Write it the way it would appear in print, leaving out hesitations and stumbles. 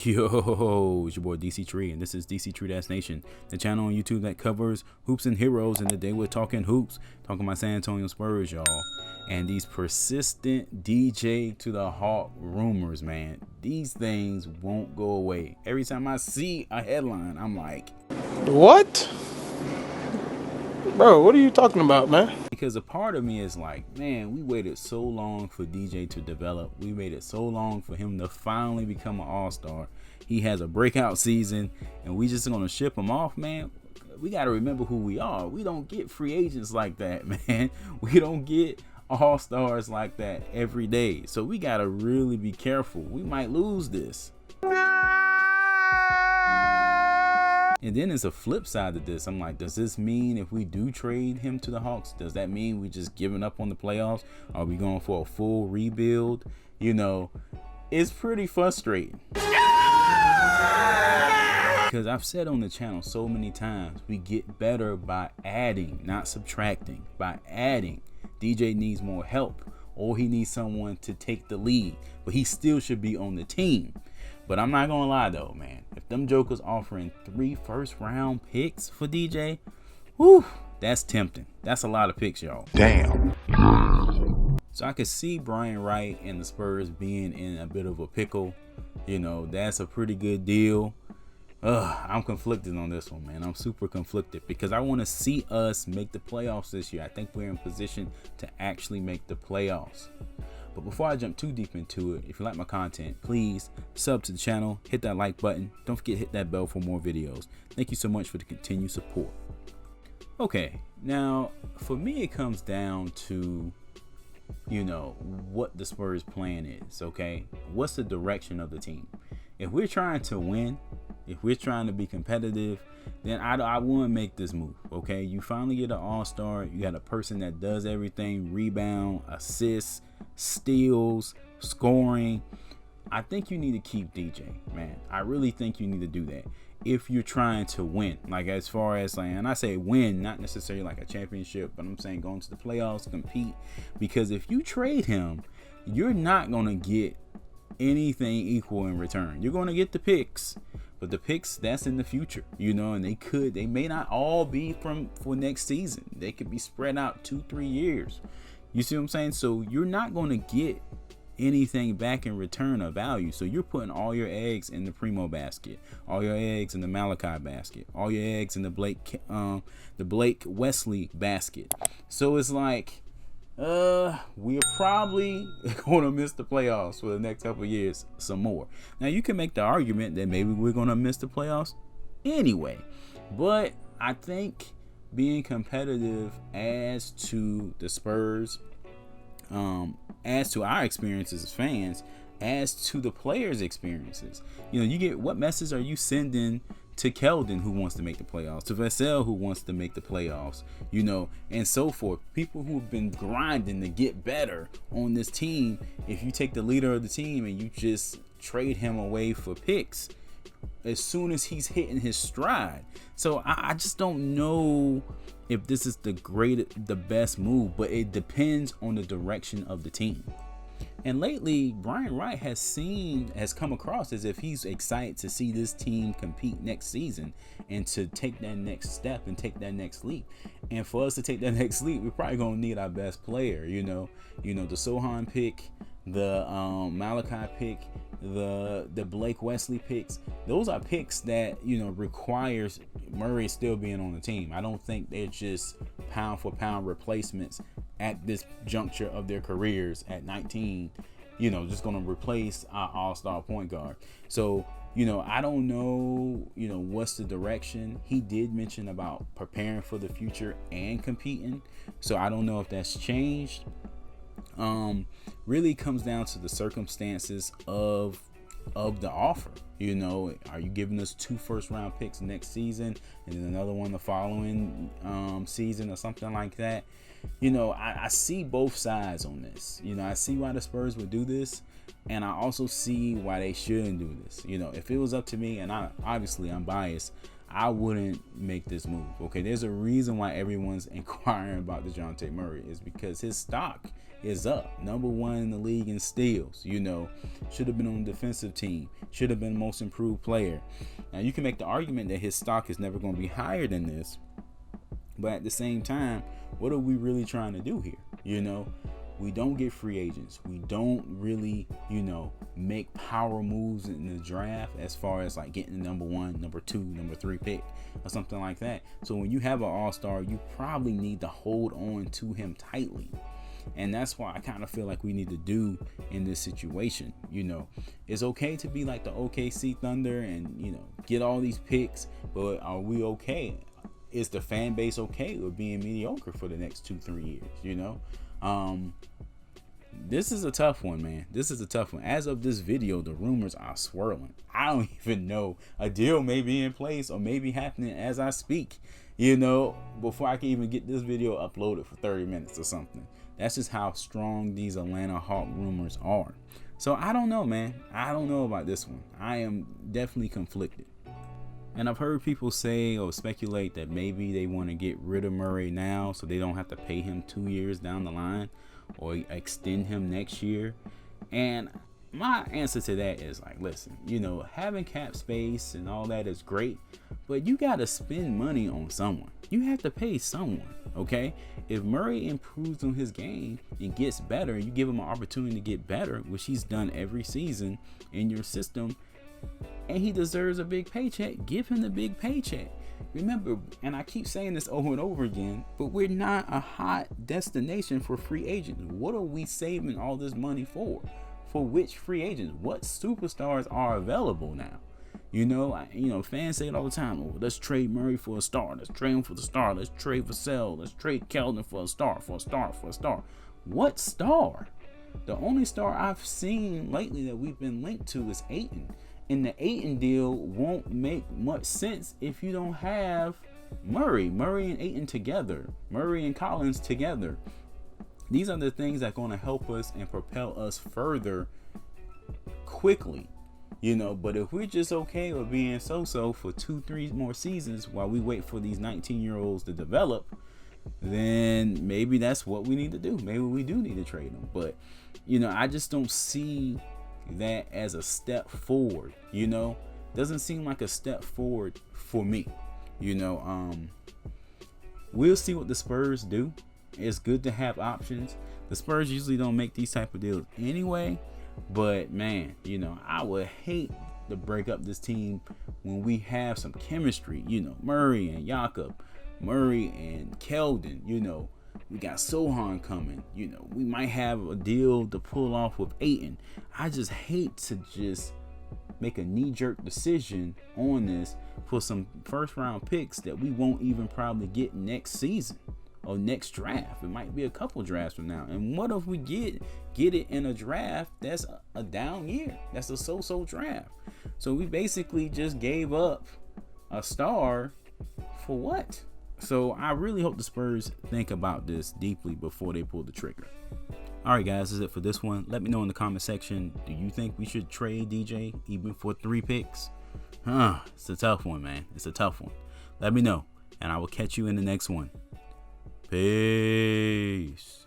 Yo, it's your boy Dctree, and this is Dctree-Nation, the channel on YouTube that covers hoops and heroes. And today we're talking hoops, talking about San Antonio Spurs, y'all. And these persistent DJ to the Hawk rumors, man. These things won't go away. Every time I see a headline, I'm like, what? Bro, what are you talking about, man? Because a part of me is like, man, we waited so long for DJ to develop. We waited so long for him to finally become an all-star. He has a breakout season, and we just gonna ship him off, man. We got to remember who we are. We don't get free agents like that, man. We don't get all-stars like that every day. So we got to really be careful. We might lose this. And then there's a flip side to this. I'm like, does this mean if we do trade him to the Hawks, does that mean we just giving up on the playoffs? Are we going for a full rebuild? You know, it's pretty frustrating. Because I've said on the channel so many times, we get better by adding, not subtracting. By adding, DJ needs more help, or he needs someone to take the lead, but he still should be on the team. But I'm not gonna lie though, man. If them jokers offering 3 first-round picks for DJ, whew, that's tempting. That's a lot of picks, y'all. Damn. So I could see Brian Wright and the Spurs being in a bit of a pickle. You know, that's a pretty good deal. I'm conflicted on this one, man. I'm super conflicted because I want to see us make the playoffs this year. I think we're in position to actually make the playoffs. But before I jump too deep into it, if you like my content, please sub to the channel, hit that like button. Don't forget to hit that bell for more videos. Thank you so much for the continued support. Okay, now for me, it comes down to, you know, what the Spurs plan is, okay? What's the direction of the team? If we're trying to win, if we're trying to be competitive, then I want to make this move, okay? You finally get an all-star. You got a person that does everything, rebound, assists, steals, scoring. I think you need to keep DJ, man. I really think you need to do that if you're trying to win. Like, as far as like, and I say win, not necessarily like a championship, but I'm saying going to the playoffs, compete. Because if you trade him, you're not going to get anything equal in return. You're going to get the picks, but the picks, that's in the future, you know, and they may not all be for next season. They could be spread out 2-3 years. You see what I'm saying? So you're not going to get anything back in return of value. So you're putting all your eggs in the Primo basket, all your eggs in the Malachi basket, all your eggs in the Blake Wesley basket. So it's like, we're probably going to miss the playoffs for the next couple of years some more. Now you can make the argument that maybe we're going to miss the playoffs anyway, but I think being competitive as to the Spurs, as to our experiences as fans, as to the players' experiences, you know, you get, what message are you sending to Keldon, who wants to make the playoffs, to Vassell, who wants to make the playoffs, you know, and so forth. People who've been grinding to get better on this team. If you take the leader of the team and you just trade him away for picks as soon as he's hitting his stride. So I just don't know if this is the best move, but it depends on the direction of the team. And lately, Brian Wright has come across as if he's excited to see this team compete next season and to take that next step and take that next leap. And for us to take that next leap, we're probably gonna need our best player. You know, the Sohan pick, the Malachi pick, the Blake Wesley picks. Those are picks that, you know, requires Murray still being on the team. I don't think they're just pound for pound replacements at this juncture of their careers at 19, you know, just going to replace our all-star point guard. So, you know, I don't know, you know, what's the direction. He did mention about preparing for the future and competing. So I don't know if that's changed. Really comes down to the circumstances of the offer. You know, are you giving us 2 first-round picks next season and then another one the following season or something like that? You know, I see both sides on this. You know, I see why the Spurs would do this, and I also see why they shouldn't do this. You know, if it was up to me, and I'm biased, I wouldn't make this move. Okay, there's a reason why everyone's inquiring about Dctree Murray is because his stock is up. Number 1 in the league in steals. Should have been on the defensive team. Should have been most improved player. Now you can make the argument that his stock is never going to be higher than this. But at the same time, what are we really trying to do here? We don't get free agents. We don't really, make power moves in the draft as far as like getting the number 1, number 2, number 3 pick or something like that. So when you have an all-star, you probably need to hold on to him tightly. And that's why I kind of feel like we need to do in this situation. It's okay to be like the OKC Thunder and, get all these picks, but are we okay? Is the fan base okay with being mediocre for the next 2-3 years? This is a tough one, man. This is a tough one. As of this video, the rumors are swirling. I don't even know. A deal may be in place or may be happening as I speak, before I can even get this video uploaded for 30 minutes or something. That's just how strong these Atlanta Hawk rumors are. So I don't know, man. I don't know about this one. I am definitely conflicted. And I've heard people say or speculate that maybe they want to get rid of Murray now so they don't have to pay him 2 years down the line or extend him next year. And my answer to that is like, listen, having cap space and all that is great, but you got to spend money on someone. You have to pay someone, okay? If Murray improves on his game and gets better, you give him an opportunity to get better, which he's done every season in your system, and he deserves a big paycheck, give him the big paycheck. Remember, and I keep saying this over and over again, but we're not a hot destination for free agents. What are we saving all this money for? For which free agents? What superstars are available now? Fans say it all the time. Oh, let's trade Murray for a star. Let's trade him for the star. Let's trade Vassell. Let's trade Keldon for a star, for a star, for a star. What star? The only star I've seen lately that we've been linked to is Ayton. And the Ayton deal won't make much sense if you don't have Murray and Ayton together, Murray and Collins together. These are the things that are going to help us and propel us further quickly, But if we're just okay with being so-so for 2-3 more seasons while we wait for these 19-year-olds to develop, then maybe that's what we need to do. Maybe we do need to trade them. But, I just don't see that as a step forward. Doesn't seem like a step forward for me. We'll see what the Spurs do. It's good to have options. The Spurs usually don't make these type of deals anyway, but man, I would hate to break up this team when we have some chemistry. Murray and Jakob, Murray and Keldon, we got Sohan coming. We might have a deal to pull off with Ayton. I just hate to just make a knee-jerk decision on this for some first-round picks that we won't even probably get next season or next draft. It might be a couple drafts from now. And what if we get it in a draft that's a down year? That's a so-so draft. So we basically just gave up a star for what? So I really hope the Spurs think about this deeply before they pull the trigger. All right, guys, this is it for this one. Let me know in the comment section. Do you think we should trade DJ even for 3 picks? It's a tough one, man. It's a tough one. Let me know, and I will catch you in the next one. Peace.